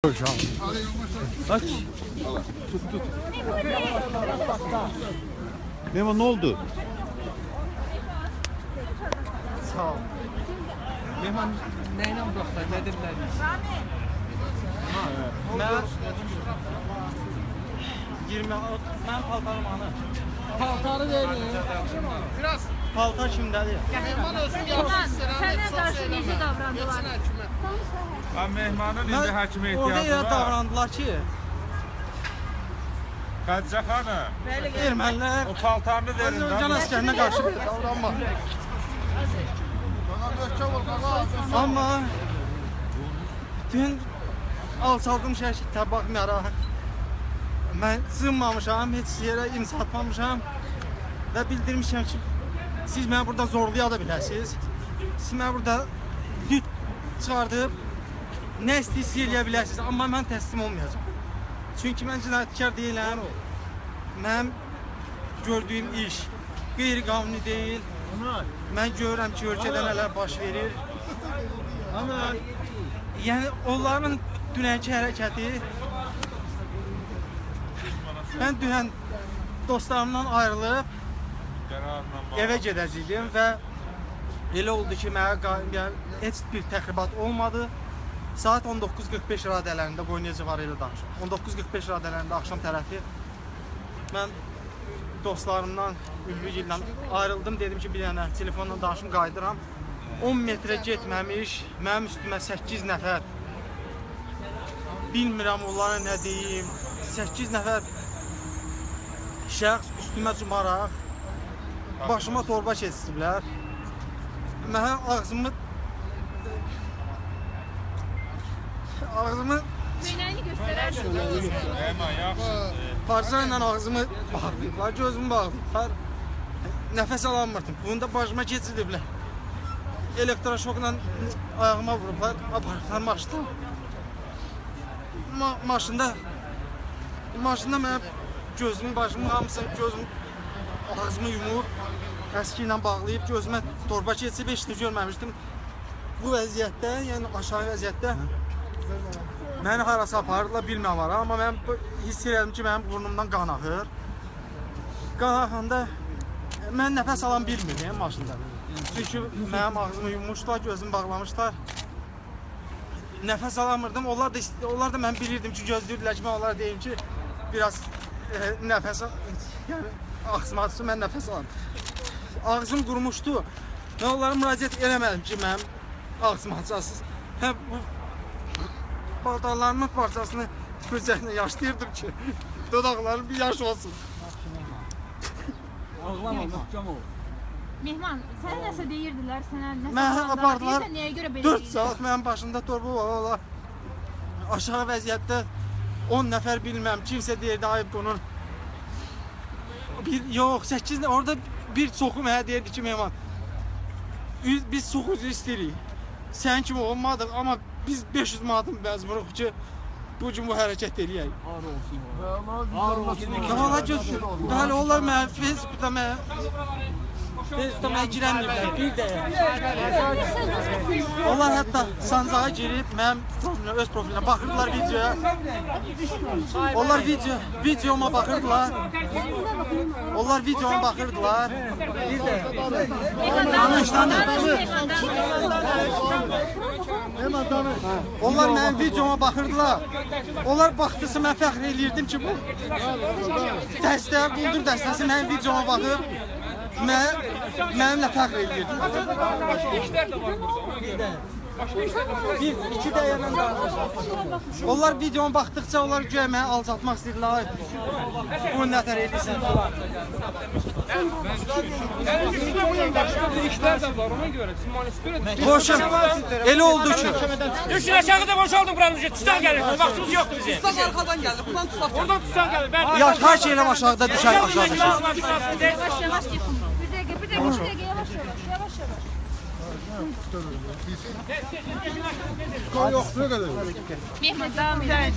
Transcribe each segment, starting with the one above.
Aç. Tut. Mehmet ne oldu? Sağ ol. Mehman neyle bıraktılar, ne dediler? Mən 26 mən paltarım anı. Paltarı verin. Biraz Paltar kimdədir? Mehman özün yaxşı Sənə qarşı necə davrandılar? Ben mehmanın indi həkimə Orada ehtiyacı elə var. davrandılar ki, Xədicə xanım, ermənilər o paltarını verin. Azərbaycan əskərinə qarşı belə davranma. Bana möhkəm ol, bana. Amma bütün alçaldığım şəkildə baxmayaraq mən sığınmamışam, heç yerə imza atmamışam və bildirmişəm ki, siz məni burada zorlaya da bilərsiniz. Siz məni burada lüt çıxardıb nə istəyirsiniz eləyə bilərsiniz, amma mən təslim olmayacağam. Çünki mən cinayətkar deyiləm. Mənim gördüyüm iş qeyri-qanuni deyil. Mən görürəm ki, ölkədə nələr baş verir. Yəni onların dünənki hərəkəti mən dünən dostlarımdan ayrılıb evə gedəcəydim və elə oldu ki, mənə heç bir təxribat olmadı. Saat 19:45 radələrində Qoyunca var elə danışım. 19:45 radələrində axşam tərəfi mən dostlarımdan, Ülvigillə ayrıldım. Dedim ki, bir dənə telefonla danışım, qayıdıram. 10 metrə getməmiş, mənim üstümə 8 nəfər, bilmirəm onlara nə deyim, 8 nəfər şəxs üstümə cumaraq başıma torba keçiriblər. Mənə ağzımı Nəyini göstərərsən? Mehman yaxşı. parça ilə ağzımı bağlayıblar, gözümü bağlayıblar. Nəfəs alamırdım. Bunu da başıma keçirdiblər. Elektroşokla ayağıma vurublar, aparıblar maşında. Maşında mənim gözümün, başımın hamısı, ağzımı yumub, əski ilə bağlayıb, gözümə torba keçib, heç nə görməmişdim. Bu vəziyyətdə, yəni aşağı vəziyyətdə məni harasa aparırlar, bilmirəm, amma mən hiss edirəm ki, mənim burnumdan qan axır. Qan axanda mən nəfəs alan bilmirəm maşında. Çünki mənim ağzımı yummuşlar, gözümü bağlamışlar. Nəfəs alamırdım. Onlar da mən bilirdim ki, gözləyirdilər ki, mən onlara deyim ki, biraz nəfəs yəni ağzım açsın, mən nəfəs alam. Ağzım qurumuşdu. Mən onlara müraciət eləmədim ki, mənim ağzım açasınız. Paltarlarımın parçasını tüpürcəklə yaşlayırdım ki, dodaqlarım bir yaş olsun. Ağlama, möhkəm ol. Mehman, sənə nəsə deyirdilər, sənə nəsə Mənə apardılar, deyirsən, nəyə görə belə 4 saat mənim başımda torba var. Aşağı vəziyyətdə 10 nəfər bilməm, kimsə deyirdi, ay bunun. Yox, 8 orada bir çoxu mənə deyirdi ki, Mehman, biz çox üzü istəyirik. Sən kimi olmadıq, amma biz 500 manatın məcburuq ki, bu gün bu hərəkət eləyək. Ağır olsun. Valla gözükür. Bəli, onlar mənə Facebookda mənə girəməyiblər, bir də. Onlar hətta sancağa girib, mənim öz profilimə baxırdılar videoya. Onlar videoma baxırdılar. Onlar videoma baxırdılar. Bir də. Onlar mənim videoma baxırdılar. Onlar baxdısa mən fəxr eləyirdim ki, bu dəstə, quldur dəstəsi mənim videoma baxıb mənimlə fəxr eləyirdim. Bir, iki dəyərlə daha. Onlar videoma baxdıqca onlar güya məni alçatmaq istəyirlər. Bunu nətər edirsin falan. İşlər də var, ona görə siz manispür edin. Boşa, elə oldu ki. Düşün aşağıda boşaldın buranızı. Tutan gelir. Vaktimiz yoktu bizim. Tutan arkadan geldi, buradan tutak. Oradan tutan gelir. Ben Ya kaç eylem aşağıda düşer aşağıda. Yavaş yavaş yapın. Bir dəqiqə, yavaş yavaş. Mehman devam edin.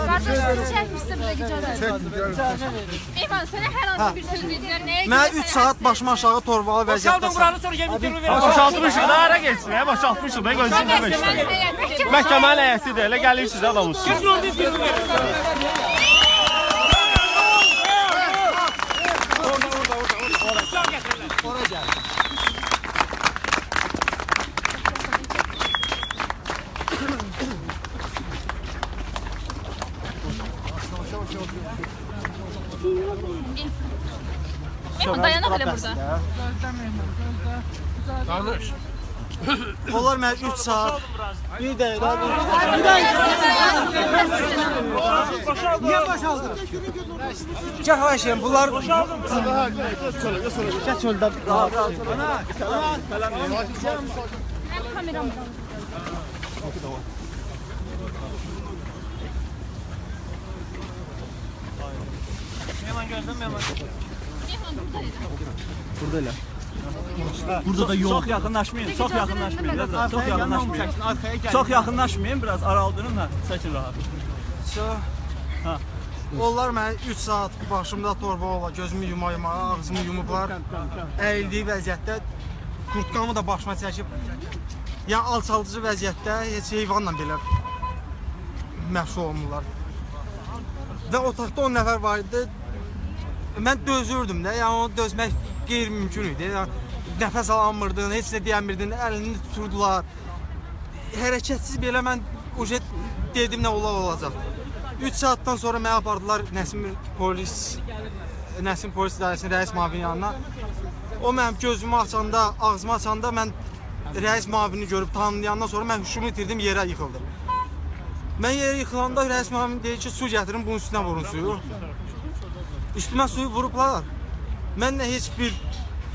Kardeşinizi çəkmişsə bir də icazə. Mehman, sənə hər hansı bir söz dedilər, nəyə görə Mən 3 saat başıma aşağı torbalı vəziyyətdə Boşaldın buranı sonra gelin interview verin. Boşaltmışıq da, hara geçsin ya? Boşaltmışıq da, gözünə beşlər. Məhkəmənin həyətidir, elə gəlirsiniz adamız. Gelin orada interview verin. Mehman, dayanaq elə burada. Danış. Onlar mən 3 saat. Bir dəqiqə. Niyə boşaldınız? Gəl xahişim, bunlar Gəl çöldə. Mənim kameram var. Mehman, buradaydı. Burada da yol. Çok yakınlaşmayın, çok yakınlaşmayın. Çok yakınlaşmayın. Çok yakınlaşmayın, biraz aralı durun da seçin rahat. Onlar mən 3 saat başımda torba ola, gözümü yuma, ağzımı yumublar. Əyildiyi vəziyyətdə kurtkamı da başıma çəkib. Yəni alçaldıcı vəziyyətdə heç heyvanla belə məşğul olmurlar. Və otaqda 10 nəfər var idi. Mən dözürdüm də, yəni onu dözmək qeyri-mümkün idi. Yəni, nəfəs alamırdın, heç nə deyəmirdin, əlini tuturdular. Hərəkətsiz belə mən dedim nə olacaq. 3 saatdan sonra məni apardılar Nəsim polis idarəsinin rəis mavinin yanına. O mənim gözümü açanda, ağzımı açanda mən rəis mavini görüb tanıyandan sonra mən huşumu itirdim, yerə yıxıldım. Mən yerə yıxılanda rəis mavini deyir ki, su gətirin, bunun üstünə vurun suyu. Üstümə suyu vurublar. Mənlə heç bir,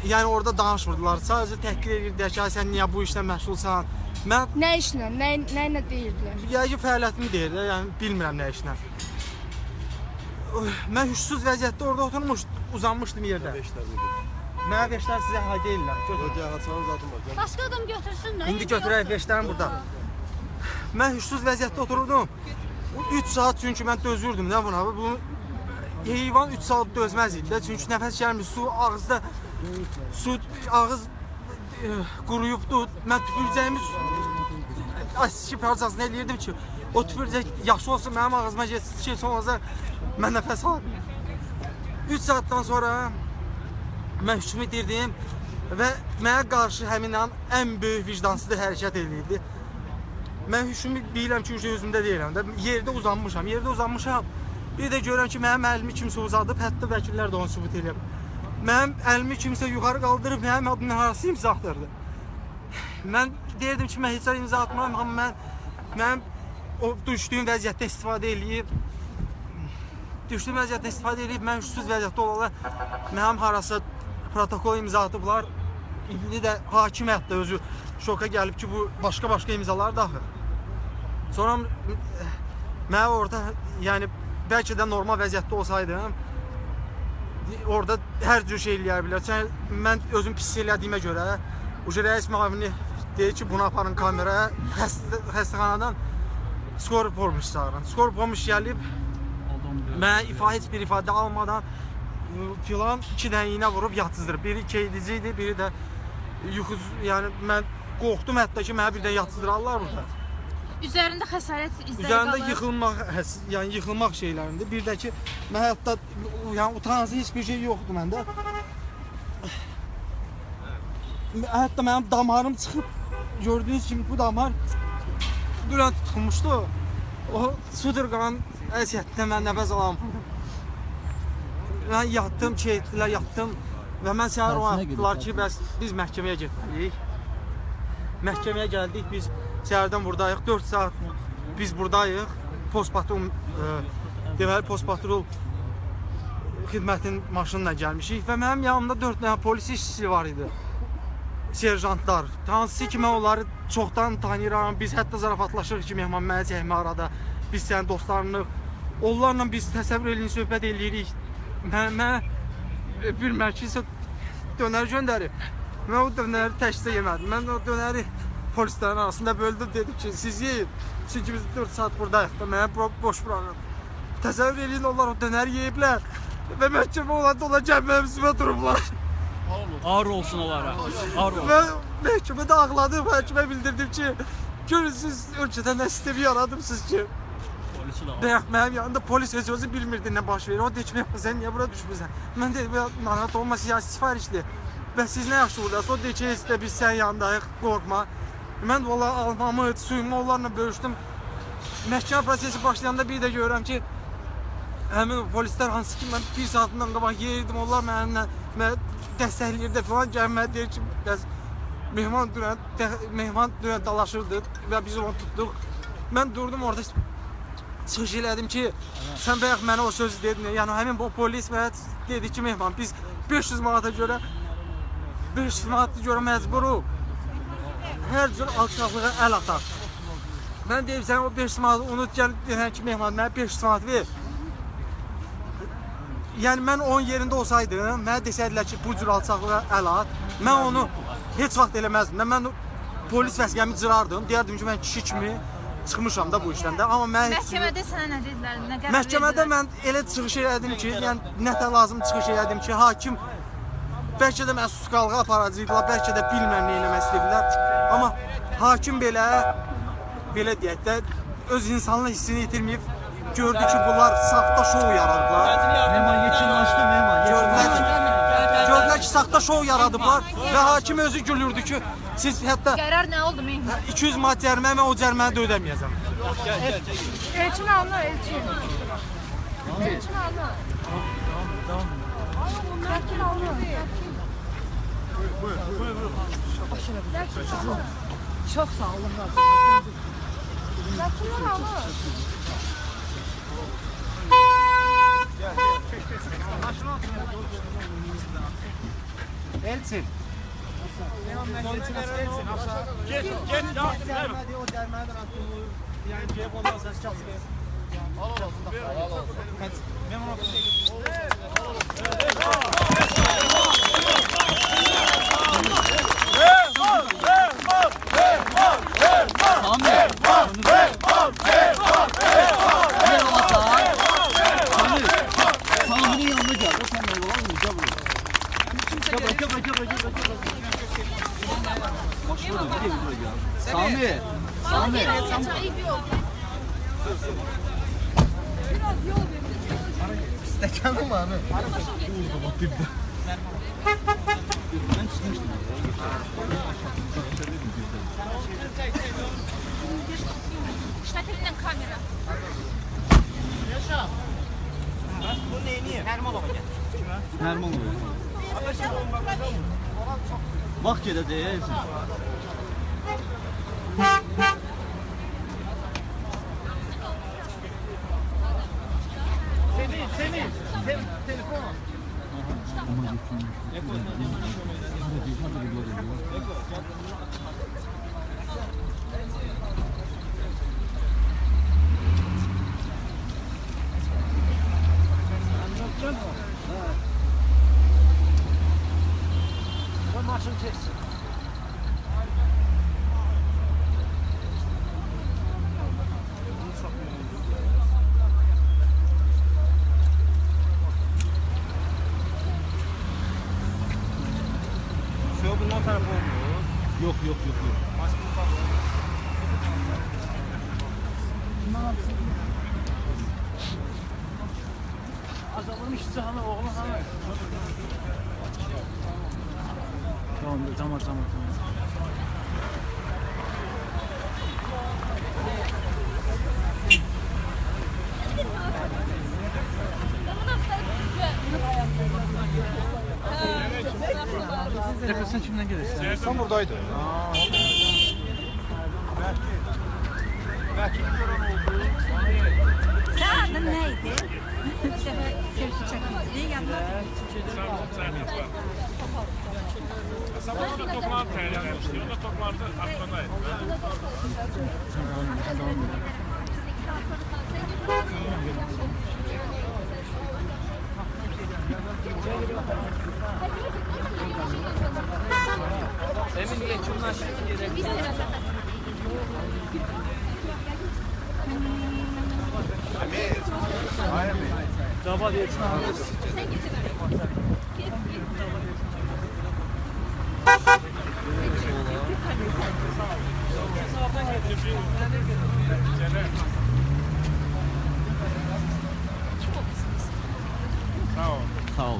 yəni orada danışmırdılar. Sadəcə təhqir edirdilər ki, sən niyə bu işlə məşğulsan? Mən Nə işlə, nə deyirdilər? yəqin fəaliyyətimi deyirlər, yəni bilmirəm nə işlə. Mən huşsuz vəziyyətdə orada uzanmışdım yerdə. Mənə veşlər sizə hay deyirlər. Başqa adam götürsün də. İndi götürək veşlərim burada. Mən huşsuz vəziyyətdə otururdum. 3 saat çünki mən dözürdüm də buna. Bu heyvan 3 saat dözməz idi də. Çünki nəfəs gəlmir, su ağızda, ağız quruyubdu. Mən tüpürcəyimi aşki parçasını eləyirdim ki, o tüpürcək yaxşı olsun, mənim ağzıma geçsin, sonra mən nəfəs alabilirim. 3 saatdan sonra mən hüküm edirdim və mənə qarşı həmin an ən böyük vicdansız hərəkət eləyirdi. Mən hükümü bilirəm ki, özümdə deyirəm də, yerdə uzanmışam. Bir də görürəm ki, mənim əlimi kimsə uzadıb, hətta vəkillər də onu sübut eləyib. Mənim əlimi kimsə yuxarı qaldırıb, mənim adımın harası imza atdırdı. Mən deyirdim ki, mən heç imza atmam, amma mənim o düşdüyüm vəziyyətdə istifadə eləyib, mən hüquqsuz vəziyyətdə olalar, mənim harasa protokol imza atıblar. İndi də hakimiyyət də özü şoka gəlib ki, bu başqa imzalar daxil. Sonra mən orada, yəni bəlkə də normal vəziyyətdə olsaydım, orada hər cür şey eləyər bilər. Mən özüm pis elədiyimə görə, rəis müavini deyir ki, bunu aparın kameraya, xəstəxanadan skor pormuş çağırın. Skor pormuş gəlib, mən heç bir ifadə almadan filan 2 dənə iynə vurub yatızdırıb. Biri keydici idi, biri də yuxuz, yəni mən qorxdum hətta ki, mənə bir də yatızdırarlar burada. Üzərində xəsarət izləri qalır. Üzərində yıxılmaq şeylərində. Bir də ki, mən hətta utancı heç bir şey yoxdur məndə. Hətta mənim damarım çıxıb, gördüyünüz kimi bu damar dünən tutulmuşdu. O sudurqanın əziyyətində mən nəfəs alam. Mən yatdım, keyitdilər, yatdım və mən səhər o atdılar ki, biz məhkəməyə getməliyik. Məhkəməyə gəldik, biz səhərdən buradayıq, 4 saat biz buradayıq. Postpatrul, deməli postpatrul xidmətin maşınla gəlmişik və mənim yanımda 4 dənə polis işçisi var idi. Serjantlar, hansı ki mən onları çoxdan tanıyıram, biz hətta zarafatlaşırıq ki, Mehman mənə çəkmə arada, biz sənin dostlarınıq, onlarla biz təsəvvür eləyin, söhbət eləyirik. Mənə bilmər ki, dönər göndərib. Mən o dönəri təkcə yemədim. Mən o dönəri polislərin arasında böldüm, dedim ki, siz yeyin. Çünki biz 4 saat buradayıq da, mənə boş bırakın. Təsəvvür edin, onlar o dönəri yeyiblər və məhkəmə olanda onlar gəlməyəm üstümə durublar. Ağır olsun onlara. Ağır olsun. Mən məhkəmədə ağladım, həkimə bildirdim ki, görün siz ölkədə nə sistemi yaradımsınız ki. Polisi də Bəyək, mənim yanında polis öz özü bilmirdi nə baş verir. O deyir ki, sən niyə bura düşmürsən? Mən dedim, narahat olma, siyasi sifarişdir. Və siz nə yaxşı buradasınız? O deyir ki, heç də biz sənin yanındayıq, qorxma. Mən valla almamı, suyumu onlarla bölüşdüm. Məhkəmə prosesi başlayanda bir də görürəm ki, həmin o polislər hansı ki, mən bir saatından qabaq yeriydim, onlar mənimlə dəstəkləyirdi falan, gəlməyə deyir ki, mehman dünən dalaşırdı və biz onu tutduq. Mən durdum orada, çıxış elədim ki, sən bəyək mənə o sözü dedin, yəni həmin o polis mənə dedi ki, mehman, biz 500 manata görə məcburuq, hər cür alçaqlığa əl ataq. Mən deyim, sən o 500 manatı unut, gəl, deyən ki, mehman, mənə 500 manat ver. Yəni, mən onun yerində olsaydım, mənə desəydilər ki, bu cür alçaqlığa əl at, mən onu heç vaxt eləməzdim. Mən polis vəsiqəmi cırardım, deyərdim ki, mən kişi kimi çıxmışam da bu işdən də, amma mən... Məhkəmədə sənə nə dedilər, nə qərar Məhkəmədə mən elə çıxış elədim ki, yəni nətə lazım çıxış elədim ki, hakim bəlkə də mən susqallığa aparacaqdılar, bəlkə də bilməm nə eləmək istəyirlər. Amma hakim belə deyək də, öz insanlıq hissini itirməyib, gördü ki, bunlar saxta şou yaradıblar. Mehman yekinlaşdı, Gördülər ki, saxta şou yaradıblar və hakim özü gülürdü ki, siz hətta Qərar nə oldu mehman? 200 manat cərimə, mən o cəriməni də ödəməyəcəm. Elçin alma, Elçin. Elçin alma. Elçin alma. Çok sağ olun. Elçin alma. Elçin. Get, ya. O cərimədən atılır. Yəni ceyb ondan səs çalsın. Sami'nin yanına gel. O sen ne var mı? Gel buraya. Bak şurada bir de buraya gel. Sami. Stəkanı mı abi? Ben çıkmıştım. İşletilen kamera. Bu neyini? Nərman ola gəl. Nərman oluyor. Bak gedəcək. Semih, telefon al. Maşın çeksin. Şu bundan tarafı olmuyor. Yok. Azalın işçi hanı, oğlu hanı. Tamam. Sen kimden gelirsin? Sen buradaydın. Belki bir gören oldu. Sen adın neydi? Bir defa selfie çekildi. Niye geldi? Sen burada toplantı vermiştin. O da toplantı aklındaydı. Thank you. Qabaq etsin. Sen getir. Sağ ol. Sağ ol.